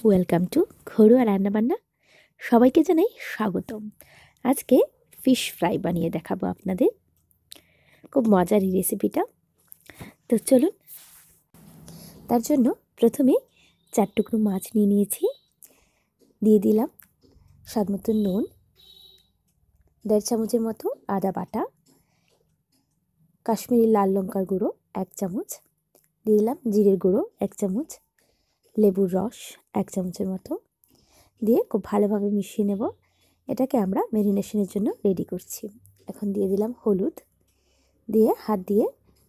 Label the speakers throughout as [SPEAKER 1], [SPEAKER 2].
[SPEAKER 1] Welcome to ঘরোয়া রান্নাবান্না। সবাইকে জানাই স্বাগতম। আজকে ফিশ ফ্রাই বানিয়ে দেখাবো আপনাদের। খুব মজার এই রেসিপিটা। তো চলুন, তার জন্য প্রথমে 4 টুকরো মাছ নিয়ে নিয়েছি। দিয়ে দিলাম স্বাদ মতো নুন, 1.5 চামচের মতো আদা বাটা, কাশ্মীরি লাল লঙ্কার গুঁড়ো 1 চামচ, দিয়ে দিলাম জিরের গুঁড়ো 1 চামচ, লেবুর রস 1 চামচের মতো দিয়ে খুব ভালোভাবে মিশিয়ে নেব। এটাকে আমরা ম্যারিনেশনের জন্য রেডি করছি। এখন দিয়ে দিলাম হলুদ, দিয়ে হাত দিয়ে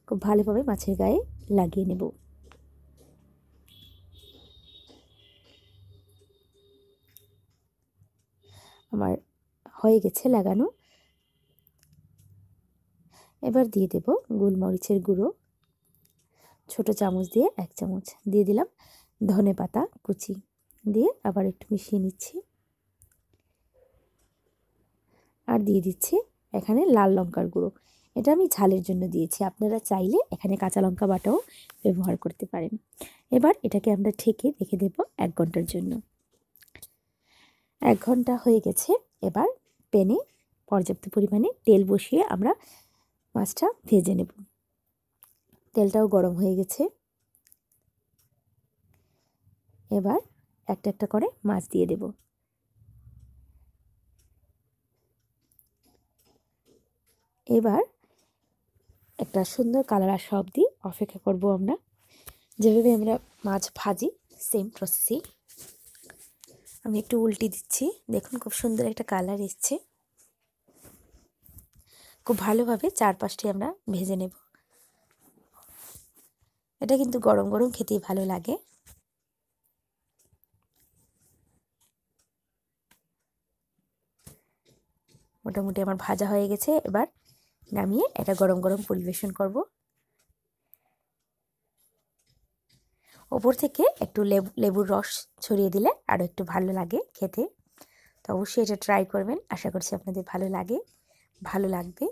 [SPEAKER 1] খুব ভালোভাবে মাছের গায়ে লাগিয়ে নেব। আমার হয়ে গেছে লাগানো। এবার দিয়ে দেব গোলমরিচের গুঁড়ো ছোট চামচ দিয়ে 1 চামচ, দিয়ে দিলাম ধনে পাতা কুচি, দিয়ে আবার একটু মিশিয়ে নিচ্ছি। আর দিয়ে দিচ্ছি এখানে লাল লঙ্কার গুঁড়ো। এটা আমি ঝালের জন্য দিয়েছি, আপনারা চাইলে এখানে কাঁচা লঙ্কা বাটাও ব্যবহার করতে পারেন। এবার এটাকে আমরা ঢেকে রেখে দেব 1 ঘন্টার জন্য। 1 ঘন্টা হয়ে গেছে। এবার প্যানে পর্যাপ্ত পরিমাণে তেল বসিয়ে আমরা মাছটা ভেজে নেব। তেলটাও গরম হয়ে গেছে। এবার একটা একটা করে মাছ দিয়ে দেব। এবার একটা সুন্দর কালার আসা অবধি অপেক্ষা করব আমরা। যেভাবে আমরা মাছ ভাজি সেম প্রসেসেই আমি একটু উল্টে দিচ্ছি। দেখুন খুব সুন্দর একটা কালার এসছে। খুব ভালোভাবে চারপাশটি আমরা ভেজে নেব। এটা কিন্তু গরম গরম খেতেই ভালো লাগে। মোটামুটি আমার ভাজা হয়ে গেছে। এবার নামিয়ে এটা গরম গরম পরিবেশন করব। ওপর থেকে একটু লেবুর রস ছড়িয়ে দিলে আরও একটু ভালো লাগে খেতে। তো অবশ্যই এটা ট্রাই করবেন। আশা করছি আপনাদের ভালো লাগবে।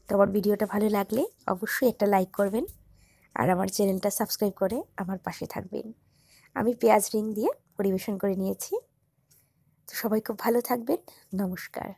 [SPEAKER 1] তো আমার ভিডিওটা ভালো লাগলে অবশ্যই একটা লাইক করবেন আর আমার চ্যানেলটা সাবস্ক্রাইব করে আমার পাশে থাকবেন। আমি পেঁয়াজ রিং দিয়ে পরিবেশন করে নিয়েছি। তো সবাই খুব ভালো থাকবেন। নমস্কার।